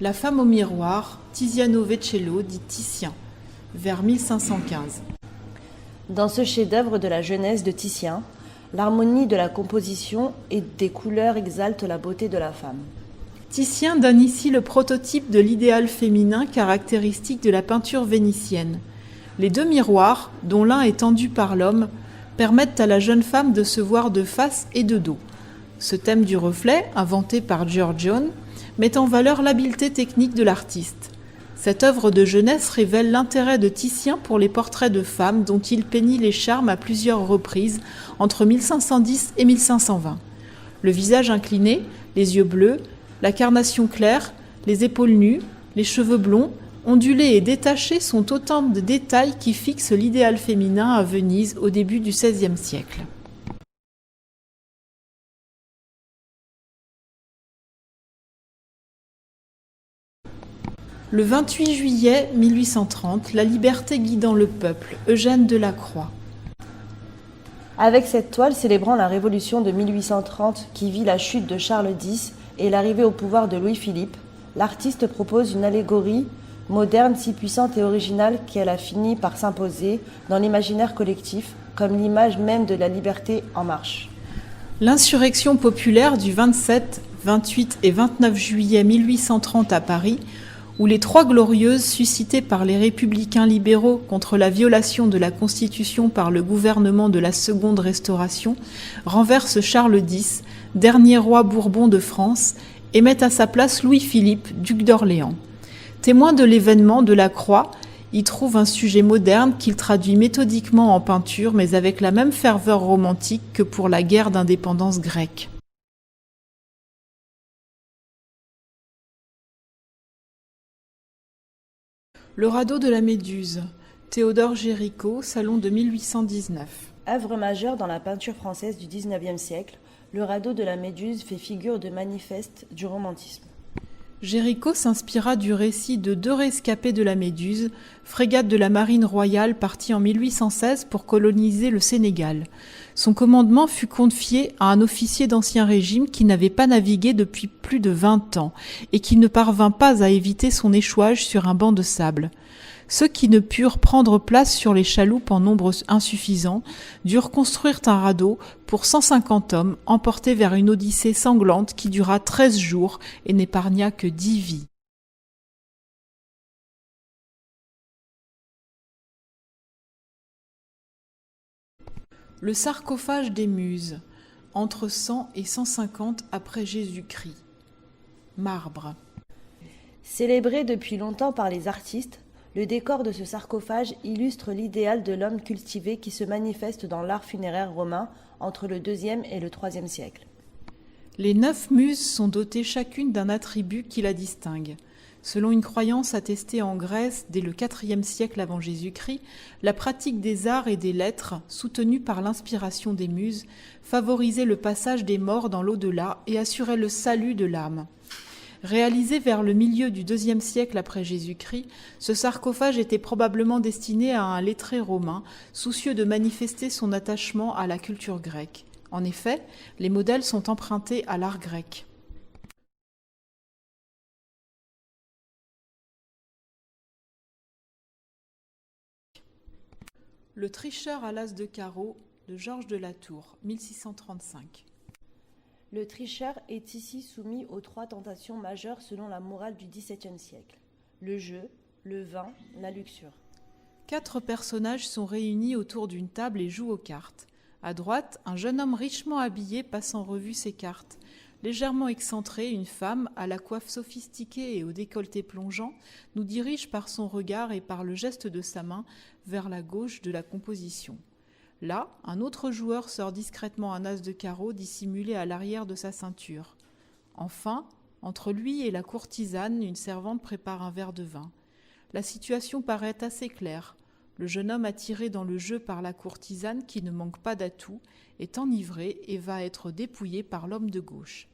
La femme au miroir, Tiziano Vecellio dit Titien, vers 1515. Dans ce chef-d'œuvre de la jeunesse de Titien, l'harmonie de la composition et des couleurs exalte la beauté de la femme. Titien donne ici le prototype de l'idéal féminin caractéristique de la peinture vénitienne. Les deux miroirs, dont l'un est tendu par l'homme, permettent à la jeune femme de se voir de face et de dos. Ce thème du reflet, inventé par Giorgione, met en valeur l'habileté technique de l'artiste. Cette œuvre de jeunesse révèle l'intérêt de Titien pour les portraits de femmes dont il peignit les charmes à plusieurs reprises entre 1510 et 1520. Le visage incliné, les yeux bleus, la carnation claire, les épaules nues, les cheveux blonds, ondulés et détachés sont autant de détails qui fixent l'idéal féminin à Venise au début du XVIe siècle. Le 28 juillet 1830, la liberté guidant le peuple, Eugène Delacroix. Avec cette toile célébrant la Révolution de 1830 qui vit la chute de Charles X et l'arrivée au pouvoir de Louis-Philippe, l'artiste propose une allégorie moderne si puissante et originale qu'elle a fini par s'imposer dans l'imaginaire collectif comme l'image même de la liberté en marche. L'insurrection populaire du 27, 28 et 29 juillet 1830 à Paris, où les Trois Glorieuses, suscitées par les républicains libéraux contre la violation de la Constitution par le gouvernement de la Seconde Restauration, renversent Charles X, dernier roi Bourbon de France, et mettent à sa place Louis-Philippe, duc d'Orléans. Témoin de l'événement, Delacroix y trouve un sujet moderne qu'il traduit méthodiquement en peinture, mais avec la même ferveur romantique que pour la guerre d'indépendance grecque. Le radeau de la Méduse, Théodore Géricault, salon de 1819. Œuvre majeure dans la peinture française du XIXe siècle, le radeau de la Méduse fait figure de manifeste du romantisme. Géricault s'inspira du récit de deux rescapés de la Méduse, frégate de la marine royale partie en 1816 pour coloniser le Sénégal. Son commandement fut confié à un officier d'Ancien Régime qui n'avait pas navigué depuis plus de 20 ans et qui ne parvint pas à éviter son échouage sur un banc de sable. Ceux qui ne purent prendre place sur les chaloupes en nombre insuffisant durent construire un radeau pour 150 hommes emportés vers une odyssée sanglante qui dura 13 jours et n'épargna que 10 vies. Le sarcophage des Muses, entre 100 et 150 après Jésus-Christ. Marbre. Célébré depuis longtemps par les artistes, le décor de ce sarcophage illustre l'idéal de l'homme cultivé qui se manifeste dans l'art funéraire romain entre le IIe et le IIIe siècle. Les 9 muses sont dotées chacune d'un attribut qui la distingue. Selon une croyance attestée en Grèce dès le IVe siècle avant Jésus-Christ, la pratique des arts et des lettres, soutenue par l'inspiration des muses, favorisait le passage des morts dans l'au-delà et assurait le salut de l'âme. Réalisé vers le milieu du IIe siècle après Jésus-Christ, ce sarcophage était probablement destiné à un lettré romain, soucieux de manifester son attachement à la culture grecque. En effet, les modèles sont empruntés à l'art grec. Le tricheur à l'as de carreau de Georges de la Tour, 1635. Le tricheur est ici soumis aux 3 tentations majeures selon la morale du XVIIe siècle. Le jeu, le vin, la luxure. 4 personnages sont réunis autour d'une table et jouent aux cartes. À droite, un jeune homme richement habillé passe en revue ses cartes. Légèrement excentré, une femme, à la coiffe sophistiquée et au décolleté plongeant, nous dirige par son regard et par le geste de sa main vers la gauche de la composition. Là, un autre joueur sort discrètement un as de carreau dissimulé à l'arrière de sa ceinture. Enfin, entre lui et la courtisane, une servante prépare un verre de vin. La situation paraît assez claire. Le jeune homme attiré dans le jeu par la courtisane, qui ne manque pas d'atouts, est enivré et va être dépouillé par l'homme de gauche.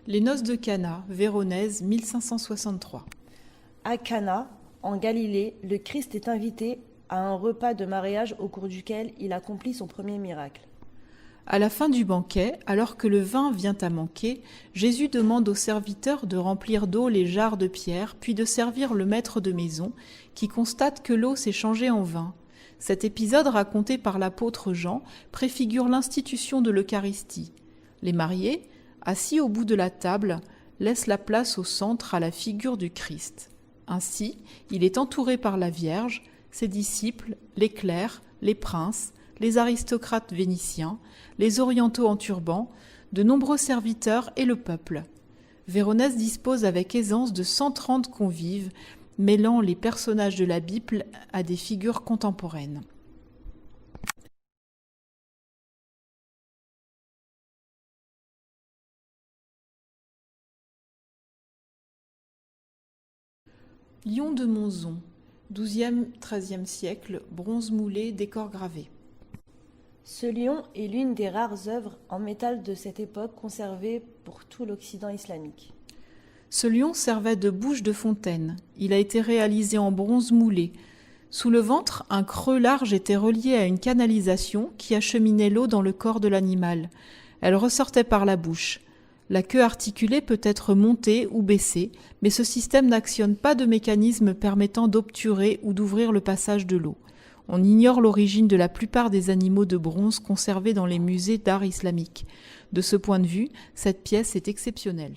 Les noces de Cana, Véronèse, 1563. À Cana, en Galilée, le Christ est invité à un repas de mariage au cours duquel il accomplit son premier miracle. À la fin du banquet, alors que le vin vient à manquer, Jésus demande aux serviteurs de remplir d'eau les jarres de pierre, puis de servir le maître de maison, qui constate que l'eau s'est changée en vin. Cet épisode raconté par l'apôtre Jean préfigure l'institution de l'Eucharistie. Les mariés, assis au bout de la table, laissent la place au centre à la figure du Christ. Ainsi, il est entouré par la Vierge, ses disciples, les clercs, les princes, les aristocrates vénitiens, les orientaux en turban, de nombreux serviteurs et le peuple. Véronèse dispose avec aisance de 130 convives, mêlant les personnages de la Bible à des figures contemporaines. Lion de Monzon, XIIe-XIIIe siècle, bronze moulé, décor gravé. Ce lion est l'une des rares œuvres en métal de cette époque conservées pour tout l'Occident islamique. Ce lion servait de bouche de fontaine. Il a été réalisé en bronze moulé. Sous le ventre, un creux large était relié à une canalisation qui acheminait l'eau dans le corps de l'animal. Elle ressortait par la bouche. La queue articulée peut être montée ou baissée, mais ce système n'actionne pas de mécanisme permettant d'obturer ou d'ouvrir le passage de l'eau. On ignore l'origine de la plupart des animaux de bronze conservés dans les musées d'art islamique. De ce point de vue, cette pièce est exceptionnelle.